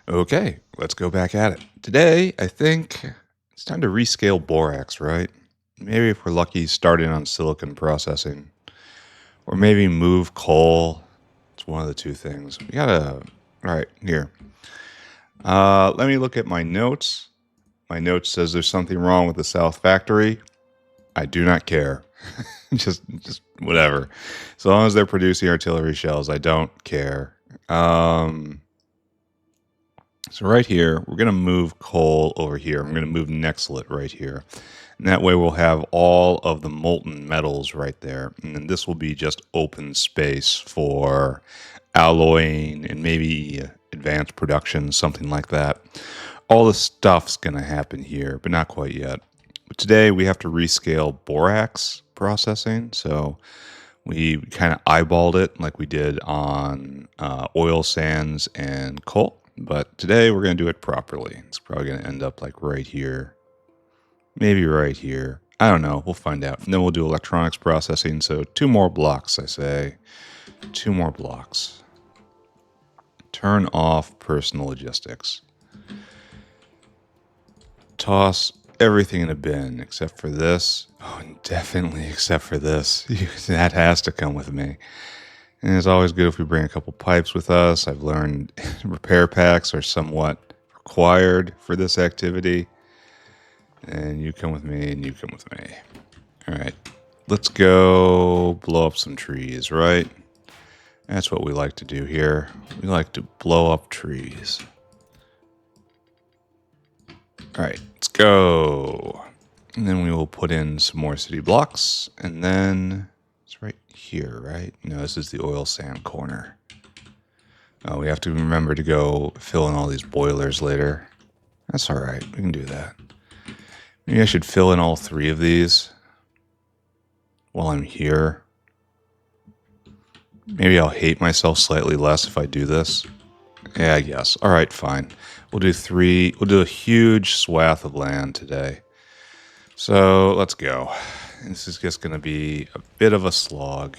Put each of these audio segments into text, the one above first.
Okay, let's go back at it. Today, I think it's time to rescale borax, right? Maybe if we're lucky, starting on silicon processing, or maybe move coal. It's one of the two things. We gotta. All right, here. Let me look at my notes. My note says there's something wrong with the South Factory. I do not care. just whatever. As long as they're producing artillery shells, I don't care. So right here, we're going to move coal over here. I'm going to move Nexlet right here. And that way we'll have all of the molten metals right there. And then this will be just open space for alloying and maybe advanced production, something like that. All the stuff's going to happen here, but not quite yet. But today we have to rescale borax processing. So we kind of eyeballed it like we did on oil sands and coal. But today we're going to do it properly. It's probably going to end up like right here. Maybe right here. I don't know. We'll find out. And then we'll do electronics processing. So 2 more blocks, I say. 2 more blocks. Turn off personal logistics. Toss everything in a bin except for this. Oh, definitely except for this. That has to come with me. And it's always good if we bring a couple pipes with us. I've learned repair packs are somewhat required for this activity. And you come with me, and you come with me. All right, let's go blow up some trees, right? That's what we like to do here. We like to blow up trees. All right, let's go. And then we will put in some more city blocks, and then it's right here, right? No, this is the oil sand corner. Oh, we have to remember to go fill in all these boilers later. That's all right. We can do that. Maybe I should fill in all 3 of these while I'm here. Maybe I'll hate myself slightly less if I do this. Yeah, I guess. All right, fine. We'll do 3. We'll do a huge swath of land today. So let's go. This is just going to be a bit of a slog.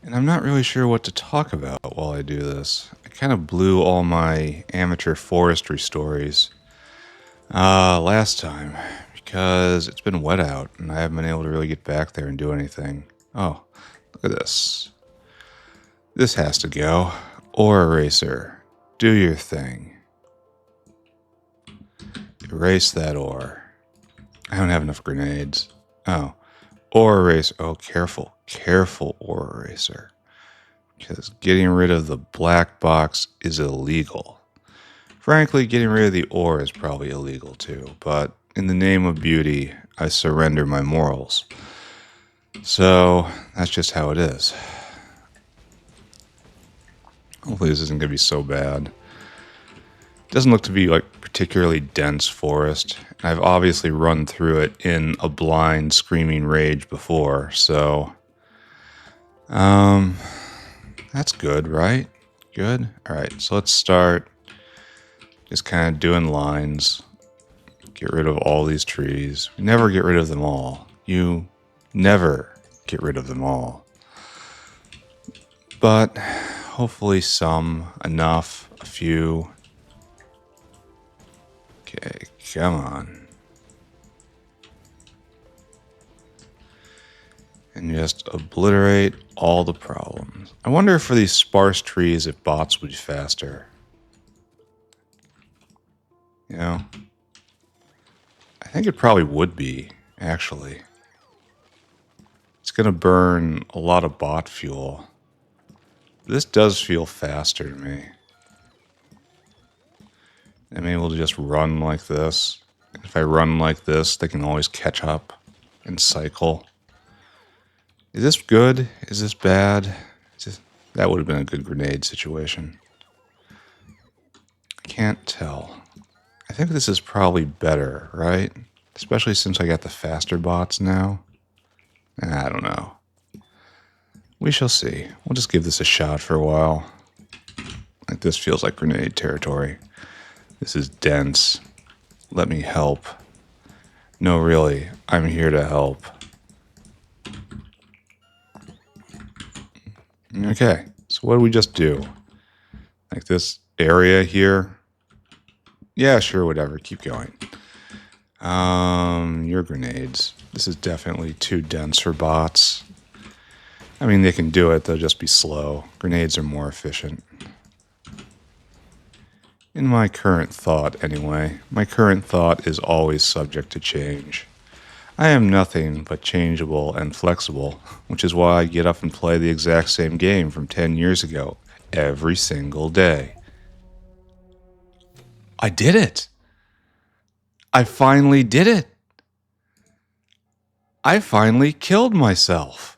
And I'm not really sure what to talk about while I do this. I kind of blew all my amateur forestry stories last time because it's been wet out and I haven't been able to really get back there and do anything. Oh, look at this. This has to go. Ore eraser. Do your thing. Erase that ore. I don't have enough grenades. Oh. Ore eraser. Oh, careful. Careful, ore eraser. Because getting rid of the black box is illegal. Frankly, getting rid of the ore is probably illegal too. But in the name of beauty, I surrender my morals. So, that's just how it is. Hopefully this isn't going to be so bad. It doesn't look to be like particularly dense forest. I've obviously run through it in a blind screaming rage before, so that's good, right? Good. All right, so let's start just kind of doing lines. Get rid of all these trees. We never get rid of them all. You never get rid of them all. But hopefully some, enough, a few. Okay, come on. And just obliterate all the problems. I wonder if for these sparse trees, if bots would be faster. You know? I think it probably would be, actually. It's going to burn a lot of bot fuel. This does feel faster to me. I'm able to just run like this. If I run like this, they can always catch up and cycle. Is this good? Is this bad? That would have been a good grenade situation. I can't tell. I think this is probably better, right? Especially since I got the faster bots now. I don't know. We shall see. We'll just give this a shot for a while. Like this feels like grenade territory. This is dense. Let me help. No, really, I'm here to help. Okay, so what did we just do? Like this area here. Yeah, sure, whatever. Keep going. Your grenades. This is definitely too dense for bots. I mean, they can do it. They'll just be slow. Grenades are more efficient. In my current thought, anyway. My current thought is always subject to change. I am nothing but changeable and flexible, which is why I get up and play the exact same game from 10 years ago, every single day. I did it! I finally did it! I finally killed myself!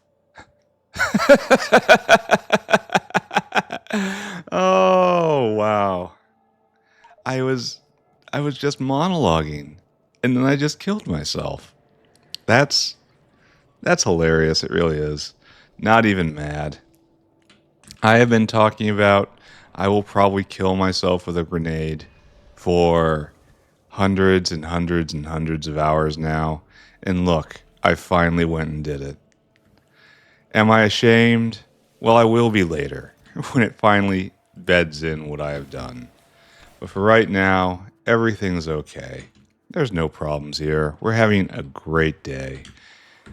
Oh, wow. I was just monologuing, and then I just killed myself. That's hilarious. It really is. Not even mad. I have been talking about I will probably kill myself with a grenade for hundreds and hundreds and hundreds of hours now. And look, I finally went and did it. Am I ashamed? Well, I will be later when it finally beds in what I have done. But for right now, everything's okay. There's no problems here. We're having a great day.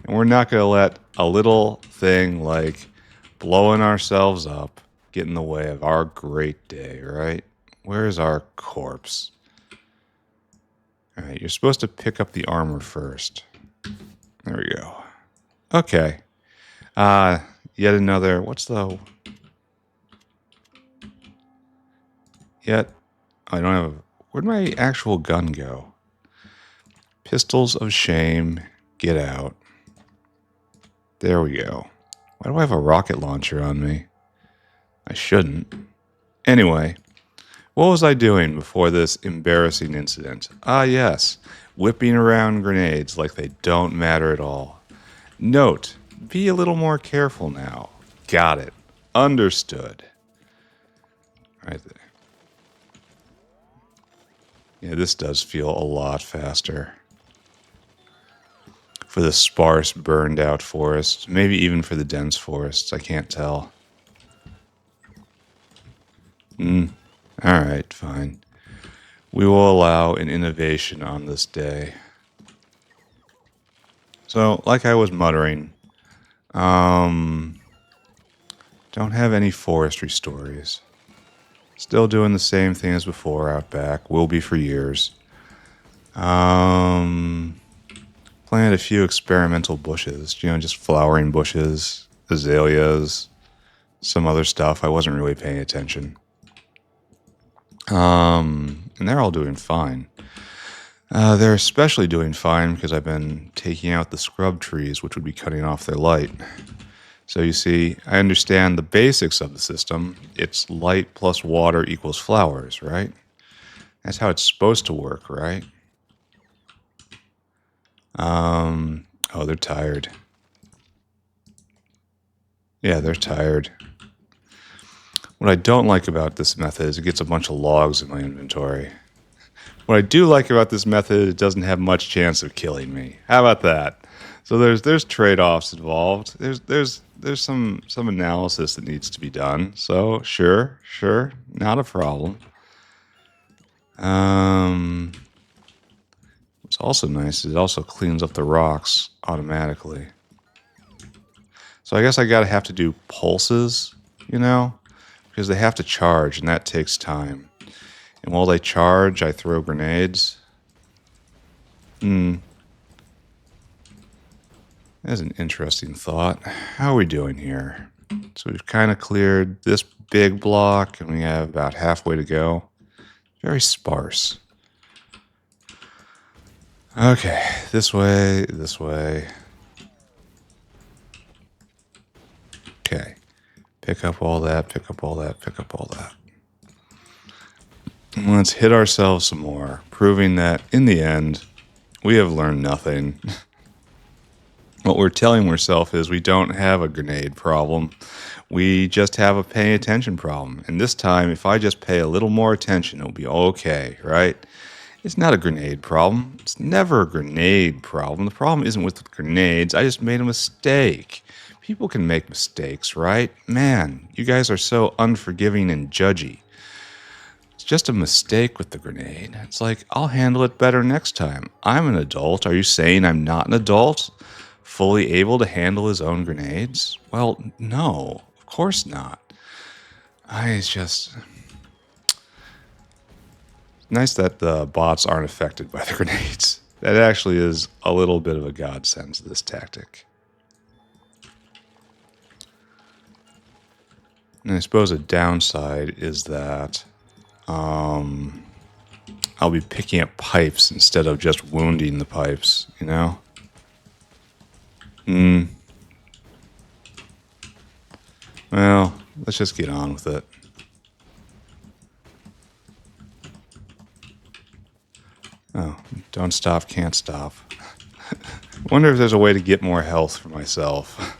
And we're not going to let a little thing like blowing ourselves up get in the way of our great day, right? Where's our corpse? All right, you're supposed to pick up the armor first. There we go. Okay. Yet another... What's the... Yet... I don't have... Where'd my actual gun go? Pistols of shame. Get out. There we go. Why do I have a rocket launcher on me? I shouldn't. Anyway, what was I doing before this embarrassing incident? Ah, yes. Whipping around grenades like they don't matter at all. Note, be a little more careful now. Got it. Understood. Right there. Yeah, this does feel a lot faster. For the sparse, burned out forests. Maybe even for the dense forests. I can't tell. Alright, fine. We will allow an innovation on this day. So, like I was muttering, don't have any forestry stories. Still doing the same thing as before out back. Will be for years. Planted a few experimental bushes. You know, just flowering bushes, azaleas, some other stuff. I wasn't really paying attention. And they're all doing fine. They're especially doing fine because I've been taking out the scrub trees, which would be cutting off their light. So you see, I understand the basics of the system. It's light plus water equals flowers, right? That's how it's supposed to work, right? Oh, they're tired. Yeah, they're tired. What I don't like about this method is it gets a bunch of logs in my inventory. What I do like about this method, it doesn't have much chance of killing me. How about that? So there's trade-offs involved. There's some analysis that needs to be done. So sure, not a problem. What's also nice is it also cleans up the rocks automatically. So I guess I gotta have to do pulses, you know, because they have to charge and that takes time. And while they charge, I throw grenades. That's an interesting thought. How are we doing here? So we've kind of cleared this big block, and we have about halfway to go. Very sparse. Okay, this way, this way. Okay. Pick up all that, pick up all that, pick up all that. And let's hit ourselves some more, proving that, in the end, we have learned nothing. What we're telling ourselves is we don't have a grenade problem. We just have a pay attention problem. And this time, if I just pay a little more attention, it'll be okay, right? It's not a grenade problem. It's never a grenade problem. The problem isn't with grenades. I just made a mistake. People can make mistakes, right? Man, you guys are so unforgiving and judgy. just a mistake with the grenade. It's like, I'll handle it better next time. I'm an adult. Are you saying I'm not an adult? Fully able to handle his own grenades? Well, no, of course not. It's just nice that the bots aren't affected by the grenades. That actually is a little bit of a godsend to this tactic. And I suppose a downside is that I'll be picking up pipes instead of just wounding the pipes, you know? Well, let's just get on with it. Oh, don't stop, can't stop. Wonder if there's a way to get more health for myself.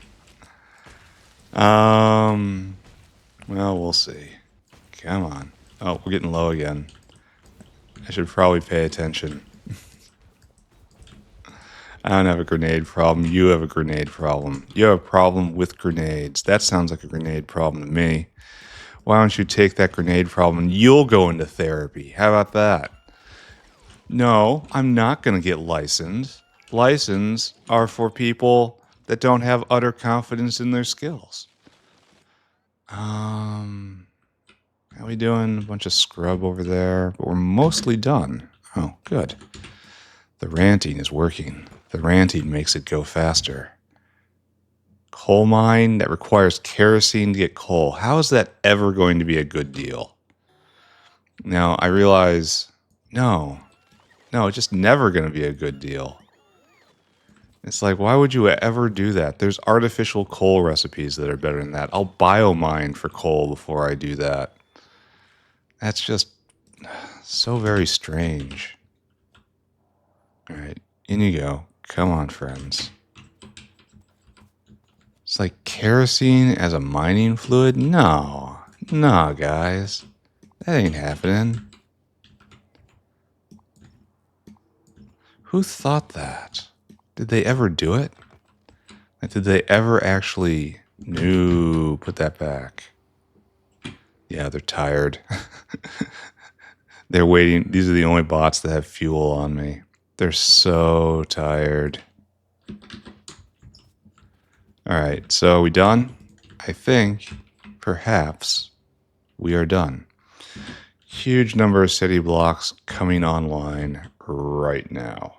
Well, we'll see. Come on. Oh, we're getting low again. I should probably pay attention. I don't have a grenade problem. You have a grenade problem. You have a problem with grenades. That sounds like a grenade problem to me. Why don't you take that grenade problem and you'll go into therapy? How about that? No, I'm not going to get licensed. License are for people that don't have utter confidence in their skills. How we doing? A bunch of scrub over there, but we're mostly done. Oh, good. The ranting is working. The ranting makes it go faster. Coal mine that requires kerosene to get coal. How is that ever going to be a good deal? Now, I realize, no, it's just never going to be a good deal. It's like, why would you ever do that? There's artificial coal recipes that are better than that. I'll biomine for coal before I do that. That's just so very strange. All right, in you go. Come on, friends. It's like kerosene as a mining fluid? No, guys. That ain't happening. Who thought that? Did they ever do it? Like, did they ever actually... No, put that back. Yeah, they're tired. They're waiting. These are the only bots that have fuel on me. They're so tired. All right, so are we done? I think, perhaps, we are done. Huge number of city blocks coming online right now.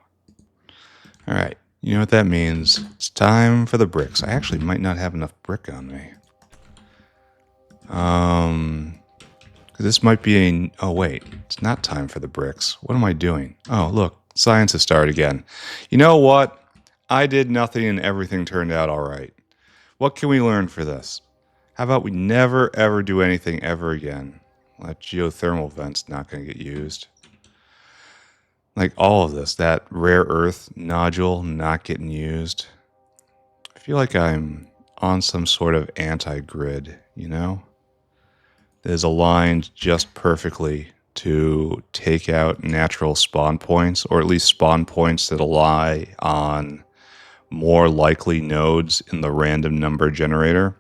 All right, you know what that means. It's time for the bricks. I actually might not have enough brick on me. This might be a... Oh, wait. It's not time for the bricks. What am I doing? Oh, look. Science has started again. You know what? I did nothing and everything turned out all right. What can we learn for this? How about we never, ever do anything ever again? That geothermal vent's not going to get used. Like all of this. That rare earth nodule not getting used. I feel like I'm on some sort of anti-grid, you know? That is aligned just perfectly to take out natural spawn points, or at least spawn points that rely on more likely nodes in the random number generator.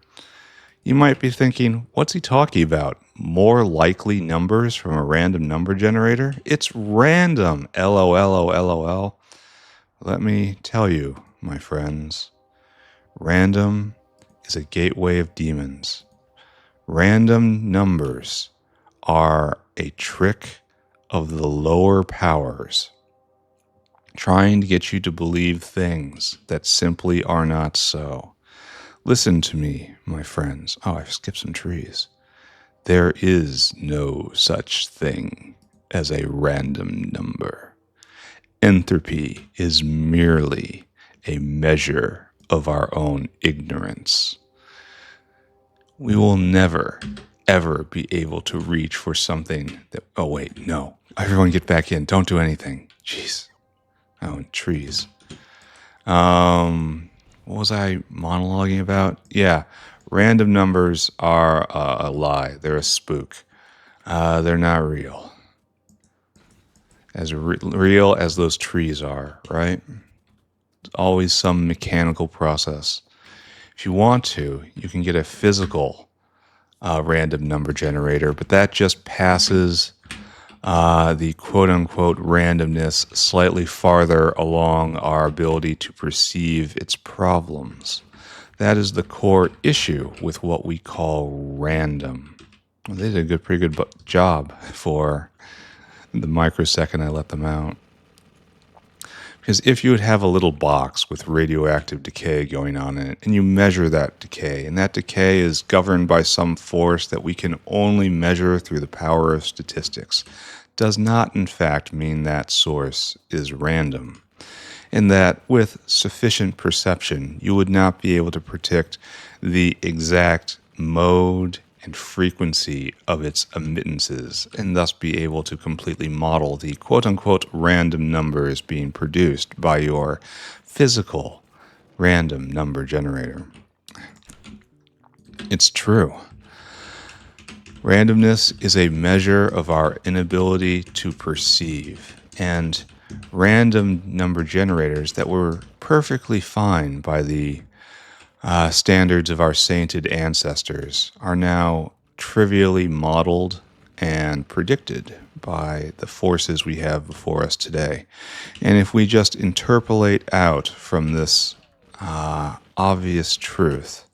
You might be thinking, what's he talking about? More likely numbers from a random number generator? It's random, LOL. Let me tell you, my friends, random is a gateway of demons. Random numbers are a trick of the lower powers, trying to get you to believe things that simply are not so. Listen to me, my friends. Oh, I've skipped some trees. There is no such thing as a random number. Entropy is merely a measure of our own ignorance. We will never, ever be able to reach for something that... Oh, wait, no. Everyone get back in. Don't do anything. Jeez. Oh, and trees. What was I monologuing about? Yeah, random numbers are a lie. They're a spook. They're not real. As real as those trees are, right? It's always some mechanical process. If you want to, you can get a physical random number generator, but that just passes the quote-unquote randomness slightly farther along our ability to perceive its problems. That is the core issue with what we call random. Well, they did a pretty good job for the microsecond I let them out. Because if you would have a little box with radioactive decay going on in it, and you measure that decay, and that decay is governed by some force that we can only measure through the power of statistics, does not in fact mean that source is random. And that with sufficient perception, you would not be able to predict the exact mode and frequency of its emittances, and thus be able to completely model the quote-unquote random numbers being produced by your physical random number generator. It's true. Randomness is a measure of our inability to perceive, and random number generators that were perfectly fine by the standards of our sainted ancestors are now trivially modeled and predicted by the forces we have before us today. And if we just interpolate out from this obvious truth,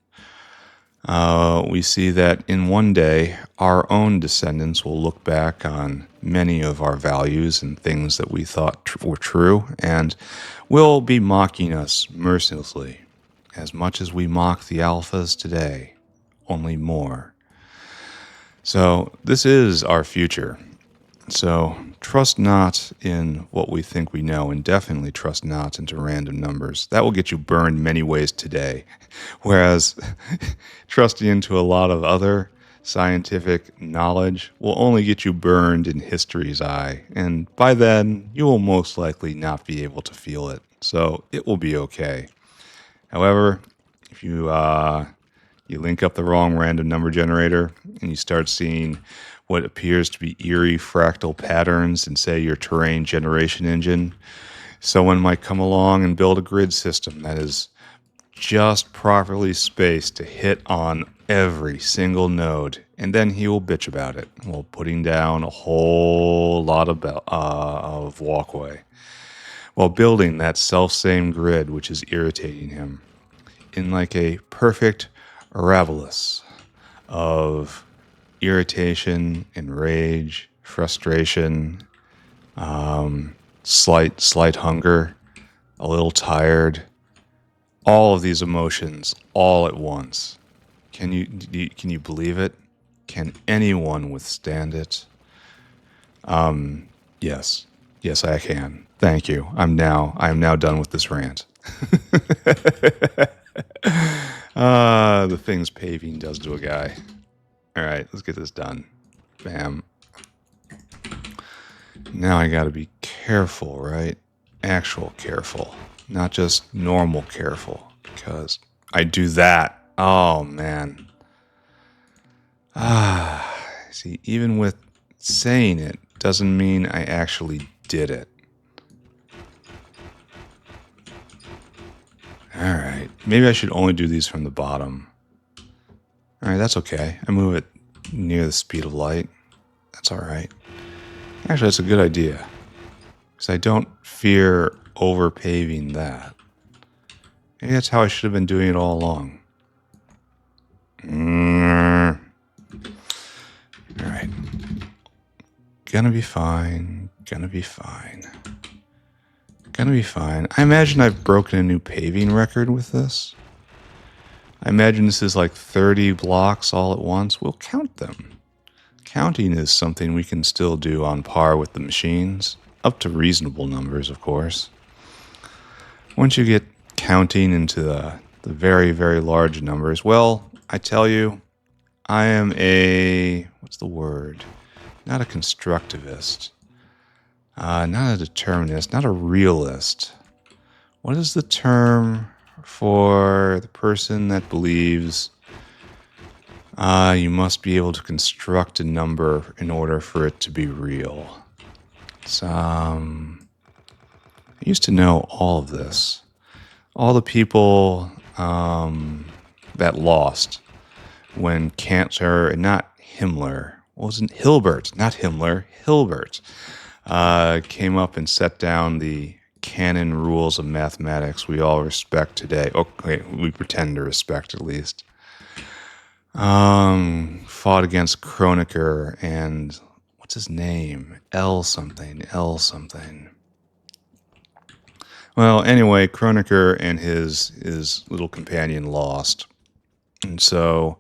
we see that in one day, our own descendants will look back on many of our values and things that we thought were true, and will be mocking us mercilessly, as much as we mock the alphas today, only more. So this is our future. So trust not in what we think we know, and definitely trust not into random numbers. That will get you burned many ways today. Whereas trusting into a lot of other scientific knowledge will only get you burned in history's eye. And by then, you will most likely not be able to feel it. So it will be okay. However, if you link up the wrong random number generator and you start seeing what appears to be eerie fractal patterns in, say, your terrain generation engine, someone might come along and build a grid system that is just properly spaced to hit on every single node, and then he will bitch about it while putting down a whole lot of walkway, while building that self-same grid which is irritating him in like a perfect Arabolus of irritation and rage, frustration, slight hunger, a little tired, all of these emotions all at once. Can you believe it? Can anyone withstand it? Yes, I can. Thank you. I am now done with this rant. The things paving does to a guy. All right, let's get this done. Bam. Now I gotta be careful, right? Actual careful, not just normal careful, because I do that. Oh, man. See, even with saying it doesn't mean I actually did it. All right, maybe I should only do these from the bottom. All right, that's okay. I move it near the speed of light. That's all right. Actually, that's a good idea, because I don't fear over-paving that. Maybe that's how I should have been doing it all along. All right. Gonna be fine. Gonna be fine. Gonna be fine. I imagine I've broken a new paving record with this. I imagine this is like 30 blocks all at once. We'll count them. Counting is something we can still do on par with the machines, up to reasonable numbers, of course. Once you get counting into the very, very large numbers, well, I tell you, I am what's the word? Not a constructivist, not a determinist, not a realist. What is the term for the person that believes you must be able to construct a number in order for it to be real? I used to know all of this. All the people that lost when Cantor, and not Himmler, wasn't Hilbert, not Himmler, Hilbert, came up and set down the canon rules of mathematics we all respect today. Okay, we pretend to respect at least. Fought against Kronecker and what's his name? L something. Well, anyway, Kronecker and his little companion lost. And so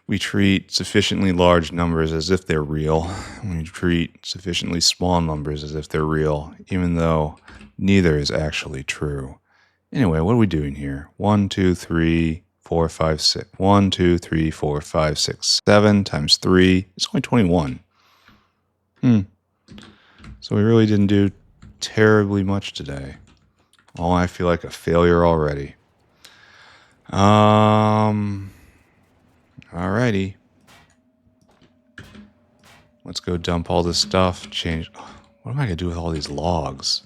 we treat sufficiently large numbers as if they're real. We treat sufficiently small numbers as if they're real, even though neither is actually true. Anyway, what are we doing here? 1, 2, 3, 4, 5, 6. 1, 2, 3, 4, 5, 6, 7 times 3. It's only 21. So we really didn't do terribly much today. Oh, I feel like a failure already. Alrighty. Let's go dump all this stuff. Change. What am I going to do with all these logs?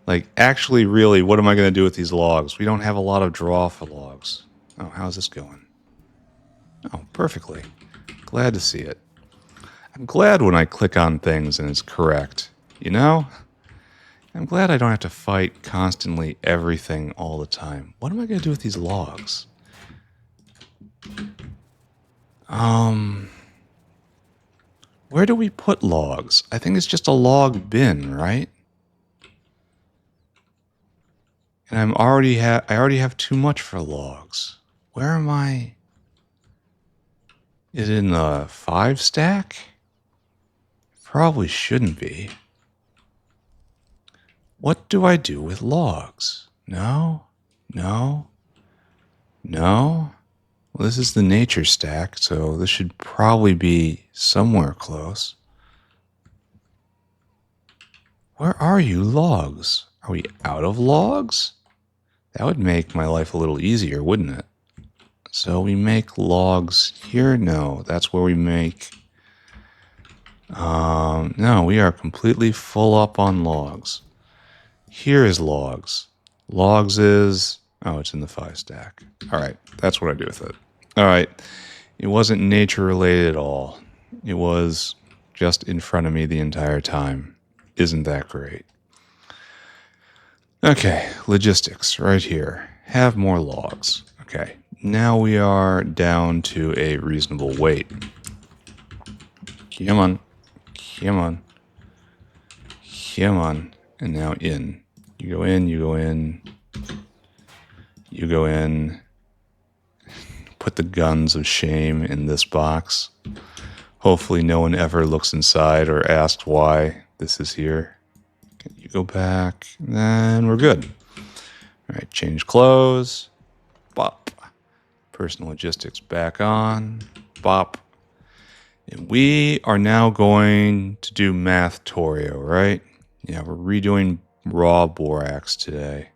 Like, actually, really, what am I going to do with these logs? We don't have a lot of draw for logs. Oh, how's this going? Oh, perfectly. Glad to see it. I'm glad when I click on things and it's correct. You know? I'm glad I don't have to fight constantly everything all the time. What am I going to do with these logs? Where do we put logs? I think it's just a log bin, right? And I already have too much for logs. Where am I? Is it in the 5 stack? Probably shouldn't be. What do I do with logs? No. Well, this is the nature stack, so this should probably be somewhere close. Where are you, logs? Are we out of logs? That would make my life a little easier, wouldn't it? So we make logs here? No, that's where we make... no, we are completely full up on logs. Here is logs. Logs is... oh, it's in the 5 stack. All right, that's what I do with it. All right, it wasn't nature related at all. It was just in front of me the entire time. Isn't that great? Okay, logistics right here. Have more logs. Okay, now we are down to a reasonable weight. Come on. And now in. You go in. Put the guns of shame in this box. Hopefully no one ever looks inside or asks why this is here. You go back, and we're good. All right, change clothes. Bop. Personal logistics back on. Bop. And we are now going to do Factorio, right? Yeah, we're redoing raw borax today.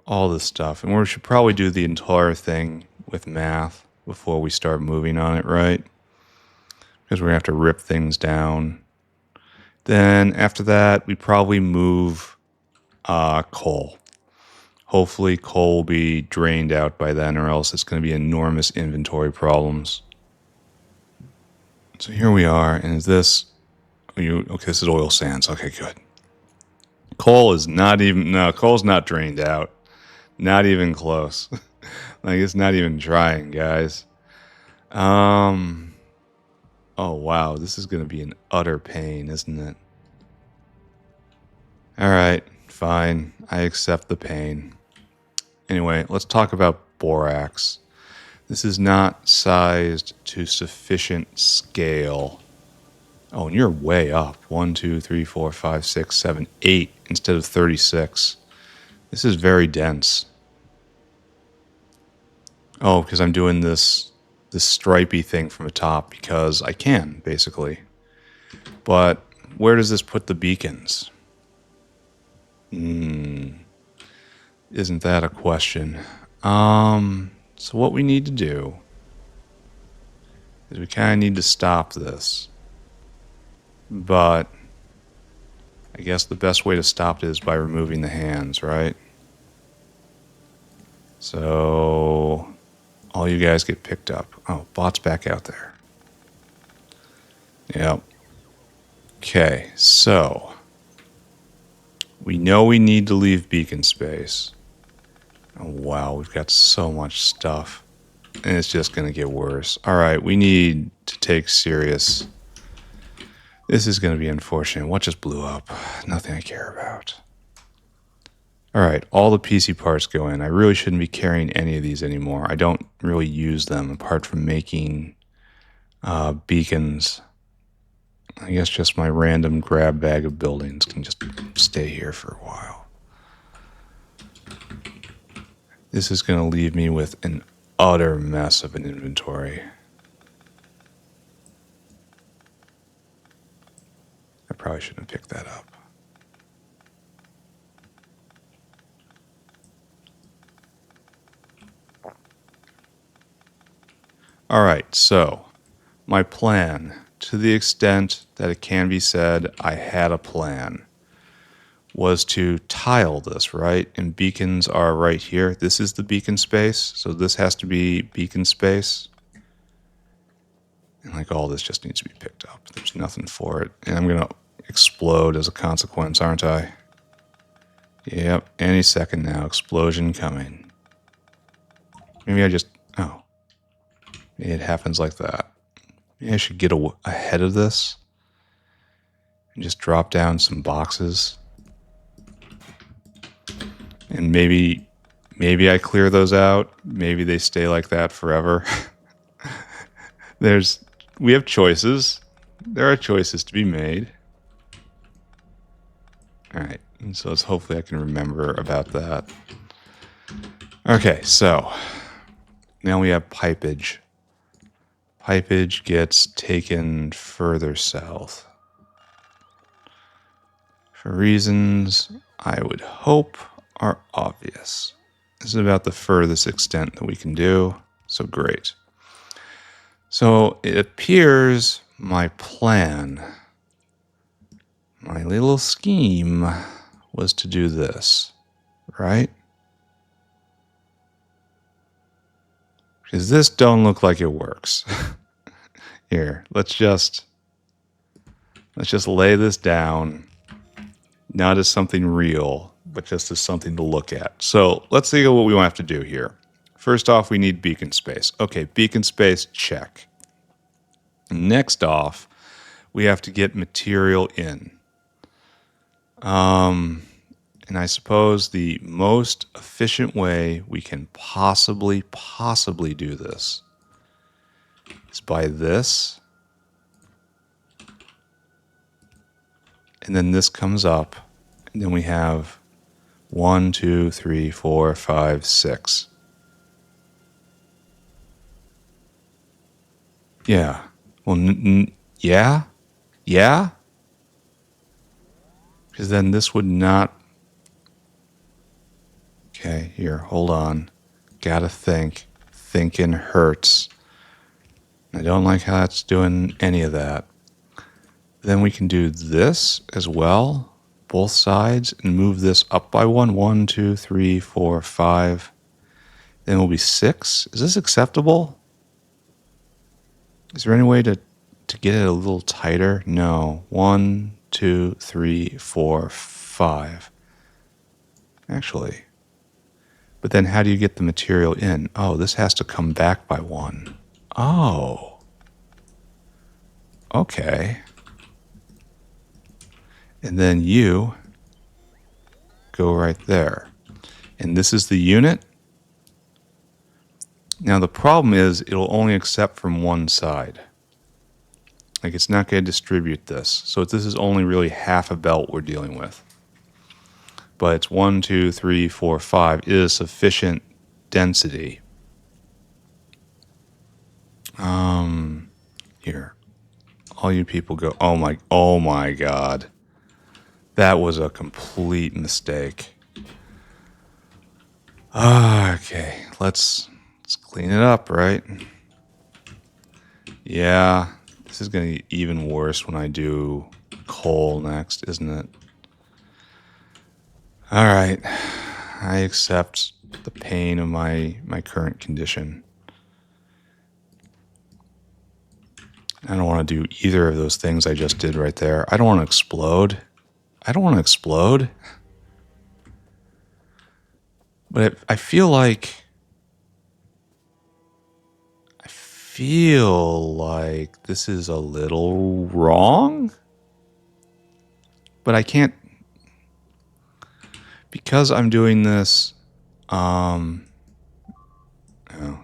All this stuff. And we should probably do the entire thing with math before we start moving on it, right? Because we're going to have to rip things down. Then after that, we probably move coal. Hopefully coal will be drained out by then, or else it's going to be enormous inventory problems. So here we are, and is this... okay, this is oil sands. Okay, good. Coal is not even... no, coal's not drained out. Not even close. Like, it's not even trying, guys. Oh, wow. This is going to be an utter pain, isn't it? All right, fine. I accept the pain. Anyway, let's talk about borax. This is not sized to sufficient scale. Oh, and you're way up. 1, 2, 3, 4, 5, 6, 7, 8 instead of 36. This is very dense. Oh, because I'm doing this stripey thing from the top because I can, basically. But where does this put the beacons? Isn't that a question? So what we need to do is we kind of need to stop this. But I guess the best way to stop it is by removing the hands, right? So All you guys get picked up. Oh, bot's back out there. Yep. Okay, so we know we need to leave beacon space. Oh, wow, we've got so much stuff. And it's just going to get worse. All right, we need to take serious. This is going to be unfortunate. What just blew up? Nothing I care about. All right, all the PC parts go in. I really shouldn't be carrying any of these anymore. I don't really use them apart from making beacons. I guess just my random grab bag of buildings can just stay here for a while. This is going to leave me with an utter mess of an inventory. I probably shouldn't have picked that up. All right, so my plan, to the extent that it can be said I had a plan, was to tile this, right? And beacons are right here. This is the beacon space, so this has to be beacon space. And like all this just needs to be picked up. There's nothing for it. And I'm going to explode as a consequence, aren't I? Yep, any second now, explosion coming. Maybe I just, oh. It happens like that. Maybe I should get ahead of this and just drop down some boxes. And maybe I clear those out. Maybe they stay like that forever. We have choices. There are choices to be made. All right, and so hopefully I can remember about that. Okay, so now we have pipage. Pipage gets taken further south. For reasons I would hope are obvious. This is about the furthest extent that we can do, so great. So it appears my plan, my little scheme, was to do this, right? Because this don't look like it works. Here, let's just lay this down, not as something real, but just as something to look at. So let's see what we have to do here. First off, we need beacon space. Okay, beacon space, check. Next off, we have to get material in. And I suppose the most efficient way we can possibly do this is by this. And then this comes up, and then we have 1, 2, 3, 4, 5, 6. Yeah. Well, yeah? Yeah? Because then this would not... Okay, here, hold on. Gotta think. Thinking hurts. I don't like how it's doing any of that. Then we can do this as well, both sides, and move this up by 1. 1, 2, 3, 4, 5. Then it will be 6. Is this acceptable? Is there any way to get it a little tighter? No. 1, 2, 3, 4, 5. Actually. But then how do you get the material in? Oh, this has to come back by 1. Oh. Okay. And then you go right there. And this is the unit. Now the problem is it'll only accept from one side. Like it's not going to distribute this. So this is only really half a belt we're dealing with. But it's 1, 2, 3, 4, 5 is sufficient density. Here. All you people go, oh my God. That was a complete mistake. Okay, let's clean it up, right? Yeah, this is going to get even worse when I do coal next, isn't it? All right, I accept the pain of my current condition. I don't want to do either of those things I just did right there. I don't want to explode. I don't want to explode. But I feel like this is a little wrong. But I can't, because I'm doing this, oh,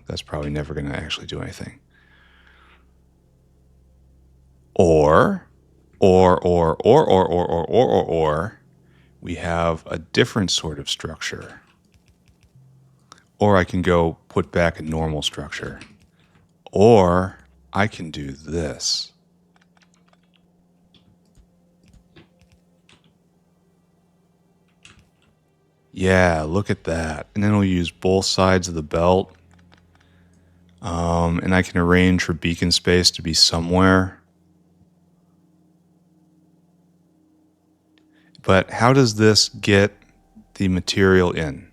that's probably never going to actually do anything. Or we have a different sort of structure. Or I can go put back a normal structure. Or I can do this. Yeah, look at that. And then we'll use both sides of the belt. And I can arrange for beacon space to be somewhere. But how does this get the material in?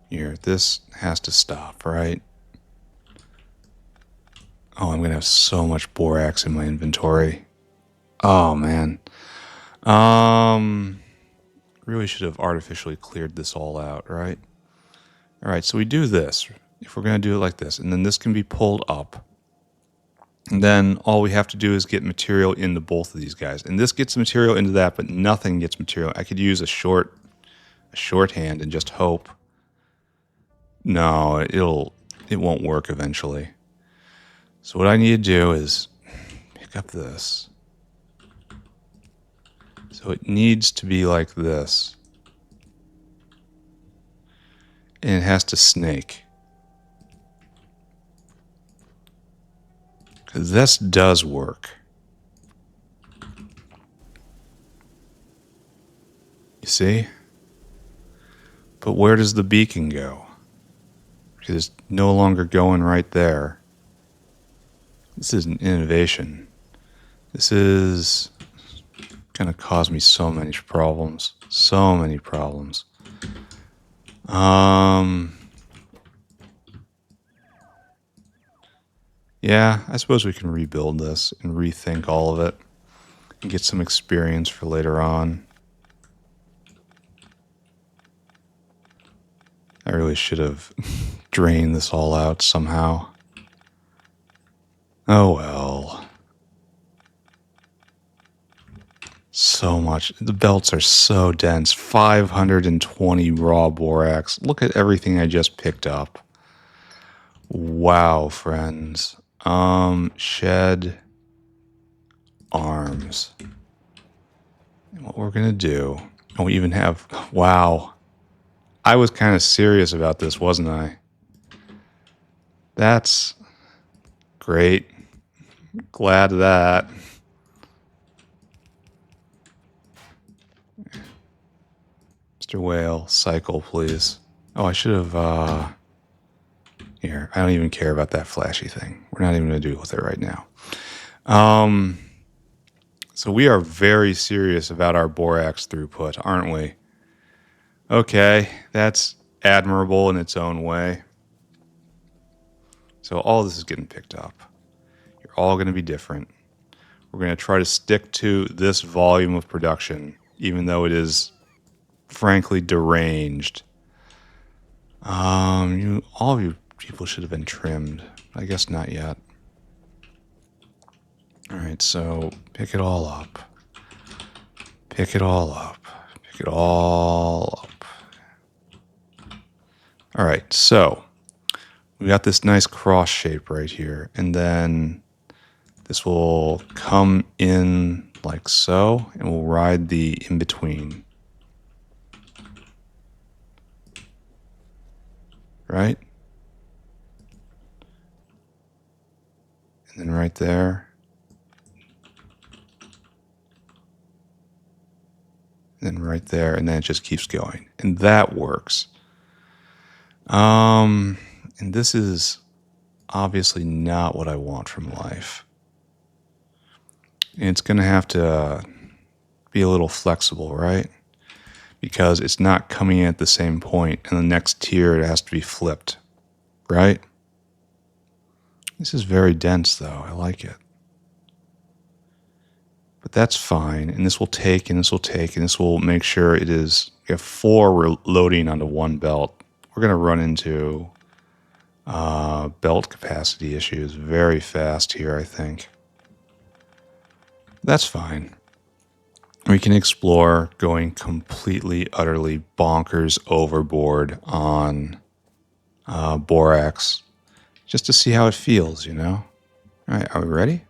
Here, this has to stop, right? Oh, I'm going to have so much borax in my inventory. Oh, man. Really should have artificially cleared this all out, right? All right, so we do this. If we're going to do it like this, and then this can be pulled up. And then all we have to do is get material into both of these guys. And this gets material into that, but nothing gets material. I could use a shorthand and just hope. No, it won't work eventually. So what I need to do is pick up this. So it needs to be like this. And it has to snake. Because this does work. You see? But where does the beacon go? Because it's no longer going right there. This is an innovation. This is going to cause me so many problems. So many problems. Yeah, I suppose we can rebuild this and rethink all of it and get some experience for later on. I really should have drained this all out somehow. Oh well. So much. The belts are so dense. 520 raw borax. Look at everything I just picked up. Wow, friends. Shed arms. And what we're gonna do. Oh, we even have. Wow. I was kind of serious about this, wasn't I? That's great. Glad of that. Mr. Whale, cycle, please. Oh, I should have, here, I don't even care about that flashy thing. We're not even going to do with it right now. So we are very serious about our borax throughput, aren't we? Okay, that's admirable in its own way. So all this is getting picked up. You're all going to be different. We're going to try to stick to this volume of production, even though it is frankly deranged. All of you people should have been trimmed. I guess not yet. All right, so pick it all up. Pick it all up. Pick it all up. All right, so we got this nice cross shape right here, and then this will come in like so, and we'll ride the in-between. Right? And then right there. And then right there, and then it just keeps going. And that works. And this is obviously not what I want from life. And it's going to have to be a little flexible, right? Because it's not coming in at the same point, and the next tier it has to be flipped, right? This is very dense, though. I like it. But that's fine. And this will take, and this will take, and this will make sure it is... We have 4 we're loading onto one belt. We're going to run into belt capacity issues very fast here, I think. That's fine. We can explore going completely, utterly bonkers overboard on borax just to see how it feels, you know? All right, are we ready?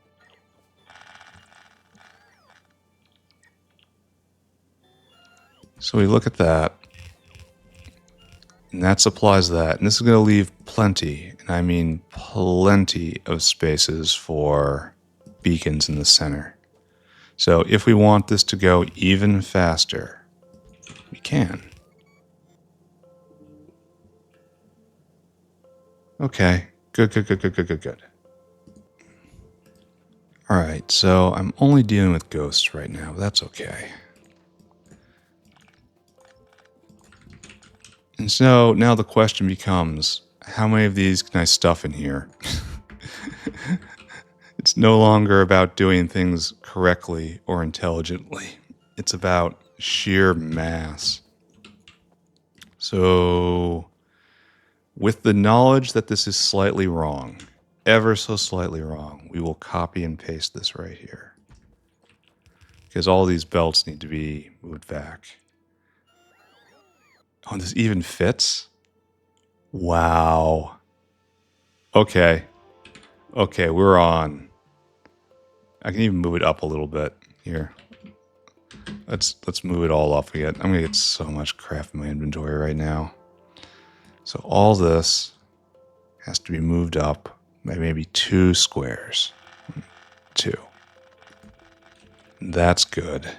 So we look at that, and that supplies that. And this is going to leave plenty, and I mean plenty of spaces for beacons in the center. So if we want this to go even faster, we can. Okay, good. All right, so I'm only dealing with ghosts right now, but that's okay. And so now the question becomes, how many of these can I stuff in here? It's no longer about doing things correctly or intelligently. It's about sheer mass. So, with the knowledge that this is slightly wrong, ever so slightly wrong, we will copy and paste this right here. Because all these belts need to be moved back. Oh, this even fits? Wow. Okay. Okay, we're on. I can even move it up a little bit here. Let's move it all up again. I'm gonna get so much crap in my inventory right now. So all this has to be moved up by maybe 2 squares. 2. That's good.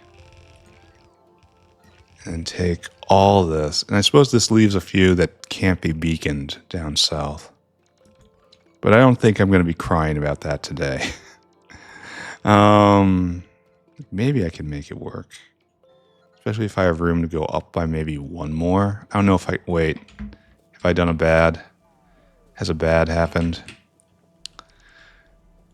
And take all this, and I suppose this leaves a few that can't be beaconed down south. But I don't think I'm going to be crying about that today. Maybe I can make it work. Especially if I have room to go up by maybe 1 more. I don't know if I... Wait. Have I done a bad? Has a bad happened?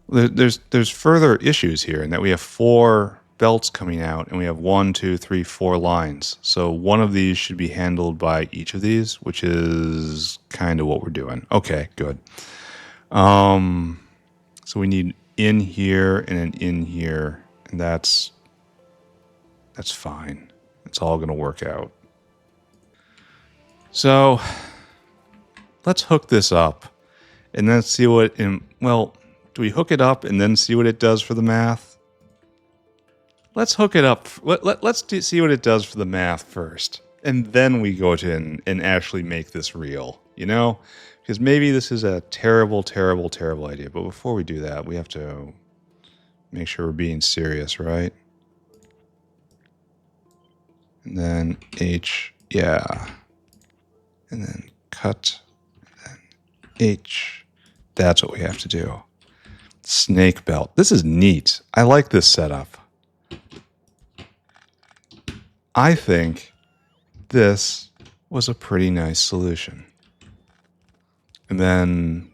There's further issues here in that we have 4 belts coming out, and we have 1, 2, 3, 4 lines. So one of these should be handled by each of these, which is kind of what we're doing. Okay, good. So we need in here and an in here, and that's fine. It's all going to work out. So let's hook this up, and then see what... Well, do we hook it up and then see what it does for the math? Let's hook it up. Let's see what it does for the math first, and then we go to and actually make this real, you know? Because maybe this is a terrible, terrible, terrible idea. But before we do that, we have to make sure we're being serious, right? And then H, yeah. And then cut, and then H. That's what we have to do. Snake belt. This is neat. I like this setup. I think this was a pretty nice solution. And then,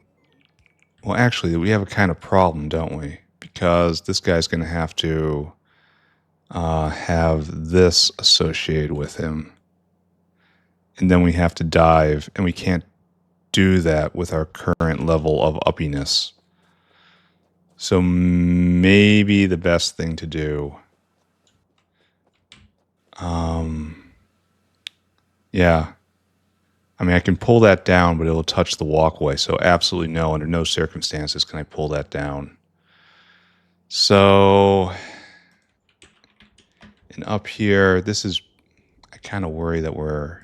well, actually, we have a kind of problem, don't we? Because this guy's going to have to have this associated with him. And then we have to dive, and we can't do that with our current level of uppiness. So maybe the best thing to do... yeah. I mean, I can pull that down, but it'll touch the walkway. So absolutely no, under no circumstances can I pull that down. So, and up here, this is, I kind of worry that we're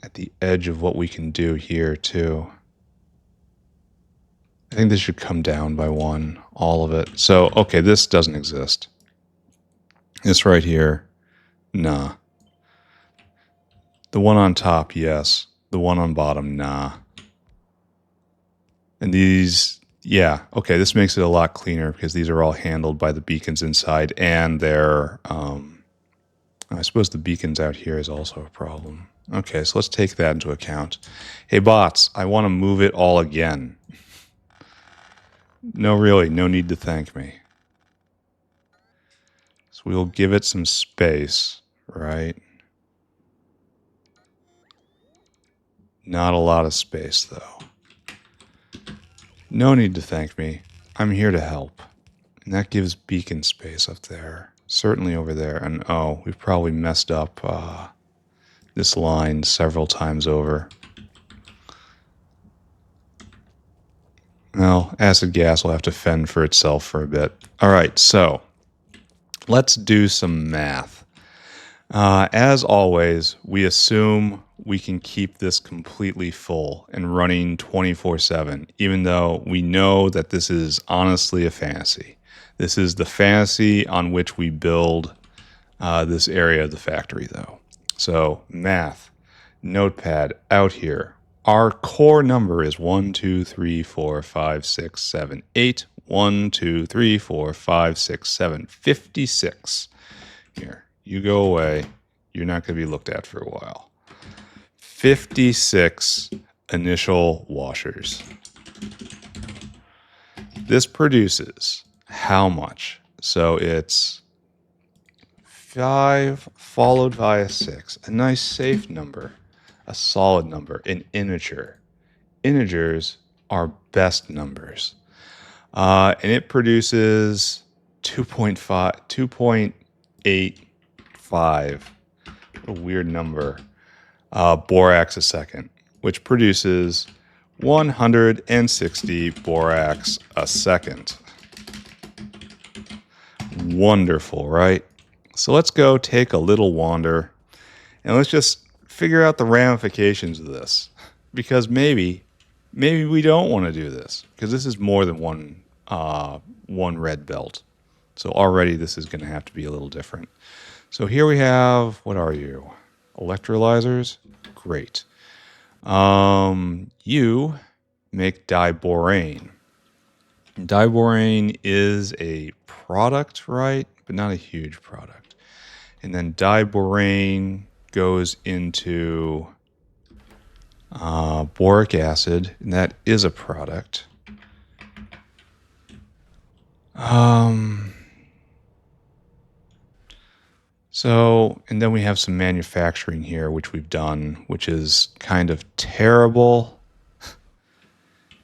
at the edge of what we can do here too. I think this should come down by 1, all of it. So, okay, this doesn't exist. This right here, nah. The one on top, yes. The one on bottom, nah. And these, yeah, okay, this makes it a lot cleaner because these are all handled by the beacons inside, and they're, I suppose the beacons out here is also a problem. Okay, so let's take that into account. Hey, bots, I want to move it all again. No, really, no need to thank me. So we'll give it some space, right? Not a lot of space, though. No need to thank me. I'm here to help. And that gives beacon space up there. Certainly over there. And oh, we've probably messed up this line several times over. Well, acid gas will have to fend for itself for a bit. All right, so let's do some math. As always, we assume we can keep this completely full and running 24/7, even though we know that this is honestly a fantasy. This is the fantasy on which we build this area of the factory, though. So, math, notepad out here. Our core number is 1, 2, 3, 4, 5, 6, 7, 8. 1, 2, 3, 4, 5, 6, 7, 56. Here, you go away. You're not going to be looked at for a while. 56 initial washers. This produces how much? So it's 5 followed by a 6. A nice safe number. A solid number. An integer. Integers are best numbers. And it produces 2.85. A weird number. Borax a second, which produces 160 borax a second. Wonderful, right? So let's go take a little wander and let's just figure out the ramifications of this. Because maybe we don't want to do this, because this is more than one red belt. So already this is going to have to be a little different. So here we have, what are you? Electrolyzers? Great. You make diborane. Diborane is a product, right? But not a huge product. And then diborane goes into boric acid, and that is a product. So, and then we have some manufacturing here, which we've done, which is kind of terrible.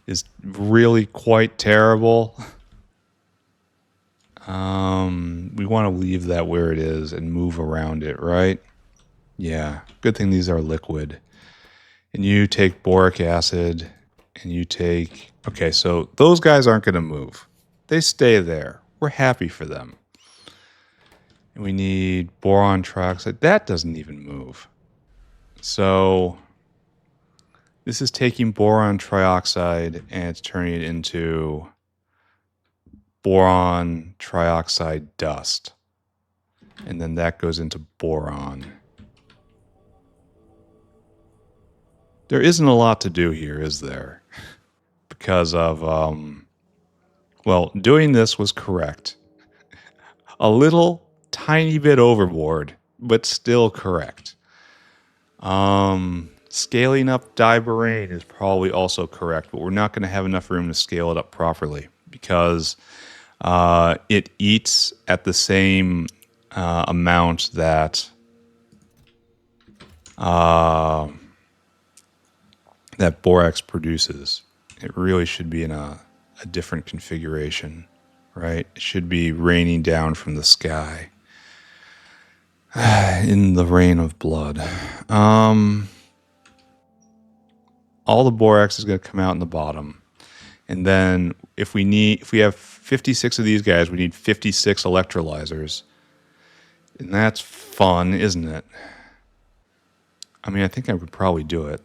Is really quite terrible. We want to leave that where it is and move around it, right? Yeah, good thing these are liquid. And you take boric acid, and you take... Okay, so those guys aren't going to move. They stay there. We're happy for them. And we need boron trioxide. That doesn't even move. So this is taking boron trioxide and it's turning it into boron trioxide dust. And then that goes into boron. There isn't a lot to do here, is there? Because of, well, doing this was correct. A little tiny bit overboard, but still correct. Scaling up diborane is probably also correct, but we're not going to have enough room to scale it up properly because it eats at the same amount that that borax produces. It really should be in a different configuration, right? It should be raining down from the sky in the rain of blood. All the borax is going to come out in the bottom. And then if we have 56 of these guys, we need 56 electrolyzers. And that's fun, isn't it? I mean, I think I would probably do it.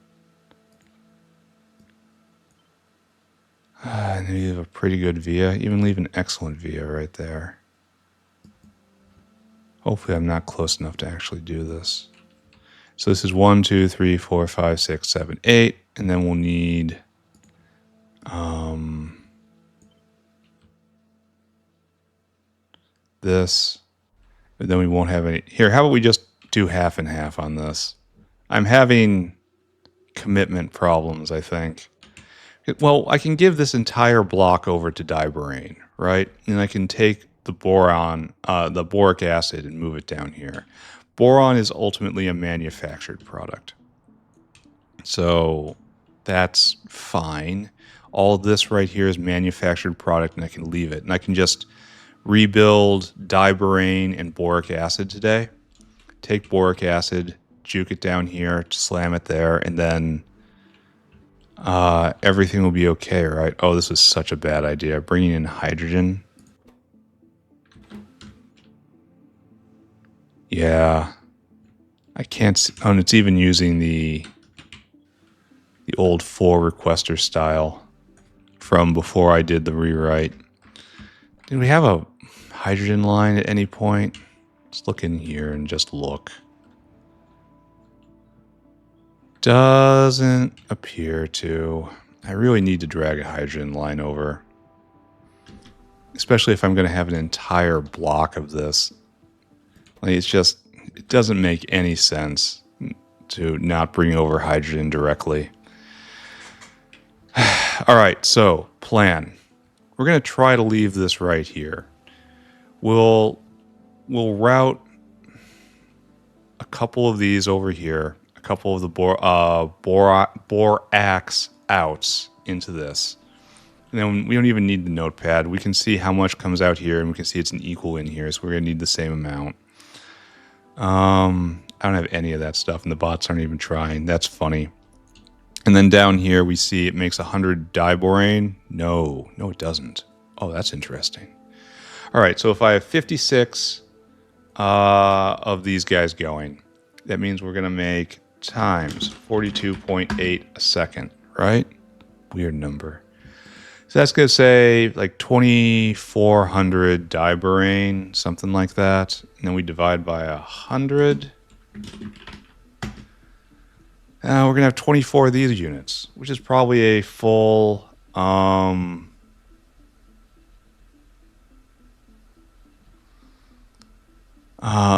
And you have a pretty good via, even leave an excellent via right there. Hopefully I'm not close enough to actually do this. So this is 1, 2, 3, 4, 5, 6, 7, 8. And then we'll need this. But then we won't have any. Here, how about we just do half and half on this? I'm having commitment problems, I think. Well, I can give this entire block over to diborane, right? And I can take the boron, the boric acid, and move it down here. Boron is ultimately a manufactured product. So that's fine. All this right here is manufactured product, and I can leave it. And I can just rebuild diborane and boric acid today. Take boric acid, juke it down here, slam it there, and then everything will be okay, right? Oh, this is such a bad idea. Bringing in hydrogen. Yeah. I can't see. Oh, and it's even using the old for requester style from before I did the rewrite. Did we have a hydrogen line at any point? Let's look in here and just look. Doesn't appear to. I really need to drag a hydrogen line over. Especially if I'm going to have an entire block of this. Like, it's just, it doesn't make any sense to not bring over hydrogen directly. All right, so plan. We're going to try to leave this right here. We'll route a couple of these over here, a couple of the borax outs into this. And then we don't even need the notepad. We can see how much comes out here, and we can see it's an equal in here, so we're going to need the same amount. I don't have any of that stuff, and the bots aren't even trying. That's funny. And then down here, we see it makes 100 diborane. No, it doesn't. Oh, that's interesting. All right, so if I have 56 of these guys going, that means we're going to make times 42.8 a second, right? Weird number. So that's going to say like 2,400 diborane, something like that. And then we divide by 100. We're going to have 24 of these units, which is probably a full...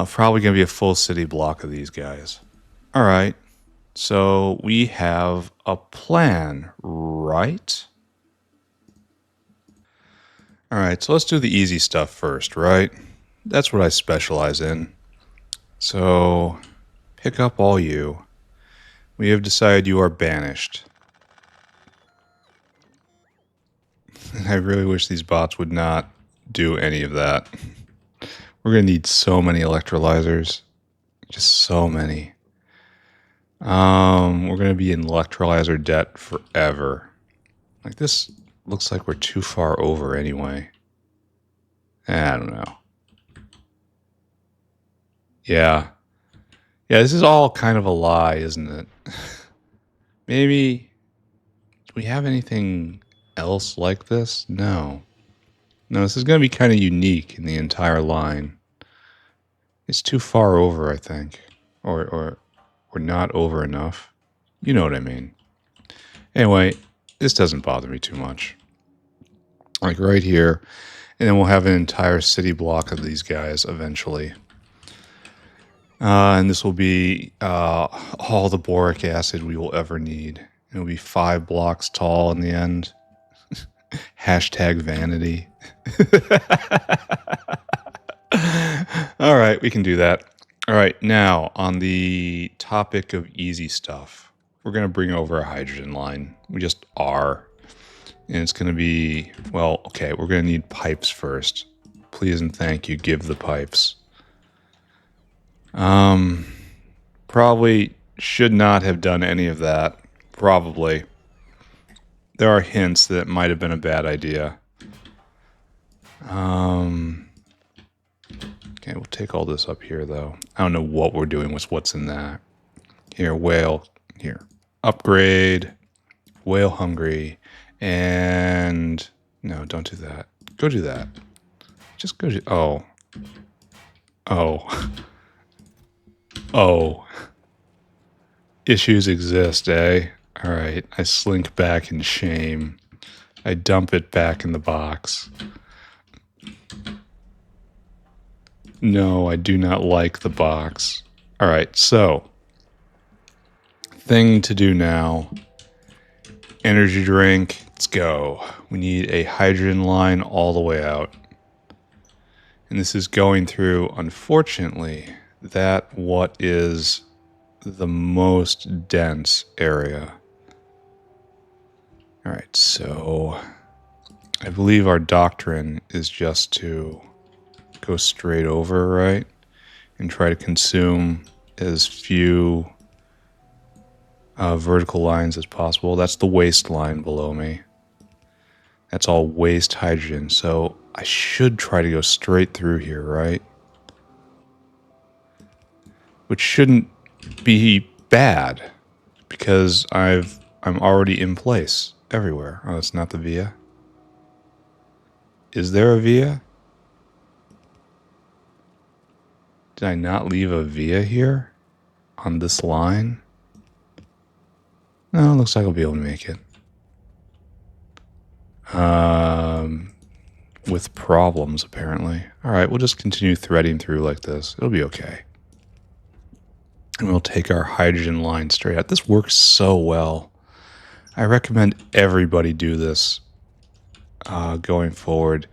probably going to be a full city block of these guys. All right. So we have a plan, right? All right, so let's do the easy stuff first, right? That's what I specialize in. So pick up all you. We have decided you are banished. I really wish these bots would not do any of that. We're going to need so many electrolyzers. Just so many. We're going to be in electrolyzer debt forever. Like, this looks like we're too far over anyway. I don't know. Yeah. Yeah, this is all kind of a lie, isn't it? Maybe... Do we have anything else like this? No. No, this is going to be kind of unique in the entire line. It's too far over, I think. Or not over enough. You know what I mean. Anyway, this doesn't bother me too much. Like right here. And then we'll have an entire city block of these guys eventually. And this will be all the boric acid we will ever need. It'll be 5 blocks tall in the end. Hashtag vanity. All right, we can do that. All right, now on the topic of easy stuff, we're going to bring over a hydrogen line. We just are. And it's going to be, well, okay, we're going to need pipes first. Please and thank you, give the pipes. Probably should not have done any of that. Probably. There are hints that it might have been a bad idea. Okay, we'll take all this up here, though. I don't know what we're doing with what's in that. Here, whale. Here. Upgrade. Whale hungry. And... No, don't do that. Go do that. Just go do... Oh. Oh. Oh. Issues exist, eh? Alright, I slink back in shame. I dump it back in the box. No, I do not like the box. Alright, so... Thing to do now energy drink. Let's go. We need a hydrogen line all the way out. And this is going through, unfortunately, what is the most dense area. All right, so I believe our doctrine is just to go straight over, right? And try to consume as few vertical lines as possible. That's the waste line below me. That's all waste hydrogen. So I should try to go straight through here, right? Which shouldn't be bad because I'm already in place everywhere. Oh, it's not the via. Is there a via? Did I not leave a via here on this line? No, it looks like I'll be able to make it. With problems, apparently. All right, we'll just continue threading through like this. It'll be okay. And we'll take our hydrogen line straight out. This works so well. I recommend everybody do this going forward.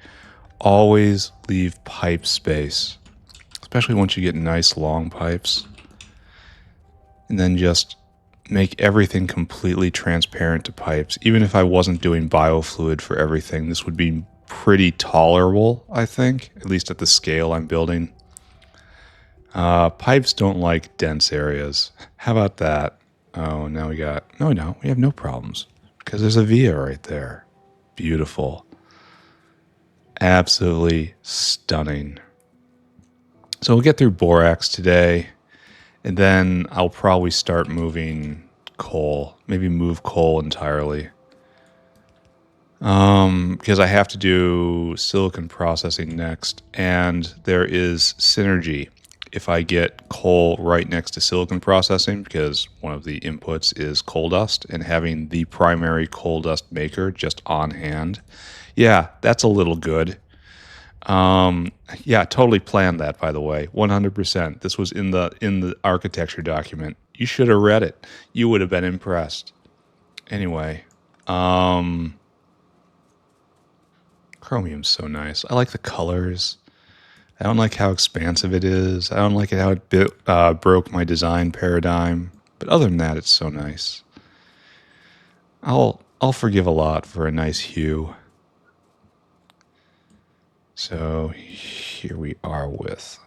Always leave pipe space, especially once you get nice long pipes. And then just make everything completely transparent to pipes. Even if I wasn't doing biofluid for everything, this would be pretty tolerable, I think, at least at the scale I'm building. Pipes don't like dense areas. How about that? Oh, now we got... No, we don't. We have no problems because there's a via right there. Beautiful. Absolutely stunning. So we'll get through borax today, and then I'll probably start moving coal. Maybe move coal entirely. Because I have to do silicon processing next, and there is synergy if I get coal right next to silicon processing, because one of the inputs is coal dust, and having the primary coal dust maker just on hand. Yeah, that's a little good. Yeah, totally planned that, by the way. 100%. This was in the architecture document. You should have read it. You would have been impressed. Anyway, chromium's so nice. I like the colors. I don't like how expansive it is. I don't like how it broke my design paradigm. But other than that, it's so nice. I'll forgive a lot for a nice hue. So here we are with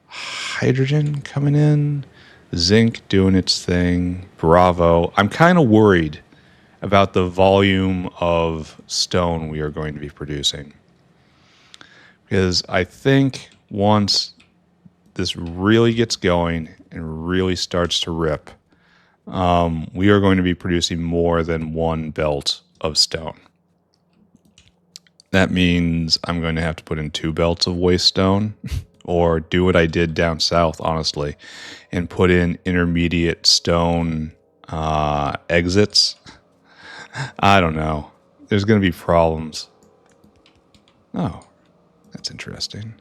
hydrogen coming in, zinc doing its thing. Bravo. I'm kind of worried about the volume of stone we are going to be producing, because I think once this really gets going and really starts to rip, we are going to be producing more than one belt of stone. That means I'm going to have to put in 2 belts of waste stone, or do what I did down south, honestly, and put in intermediate stone exits. I don't know. There's going to be problems. Oh, that's interesting.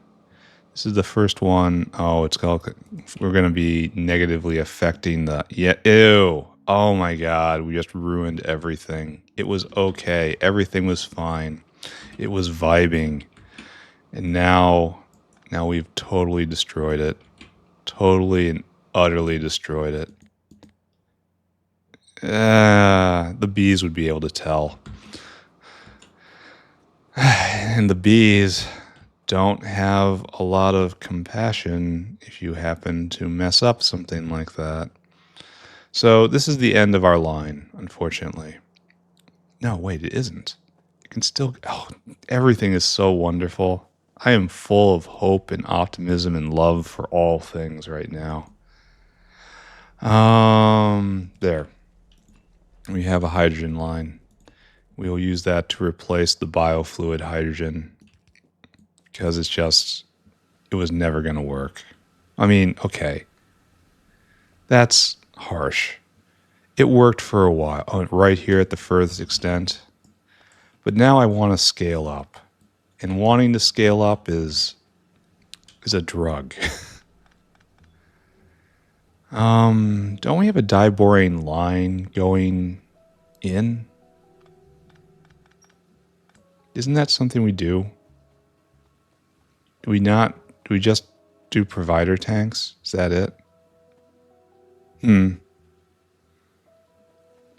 This is the first one. Oh, it's called... We're going to be negatively affecting the... Yeah, ew. Oh my God, we just ruined everything. It was okay. Everything was fine. It was vibing. And now we've totally destroyed it. Totally and utterly destroyed it. The bees would be able to tell. And the bees don't have a lot of compassion if you happen to mess up something like that. So this is the end of our line, unfortunately. No, wait, it isn't. It can still... Oh, everything is so wonderful. I am full of hope and optimism and love for all things right now. There. We have a hydrogen line. We will use that to replace the biofluid hydrogen, because it was never going to work. I mean, okay. That's harsh. It worked for a while, right here at the furthest extent. But now I want to scale up. And wanting to scale up is a drug. Don't we have a diborane line going in? Isn't that something we do? Do we not? Do we just do provider tanks? Is that it? All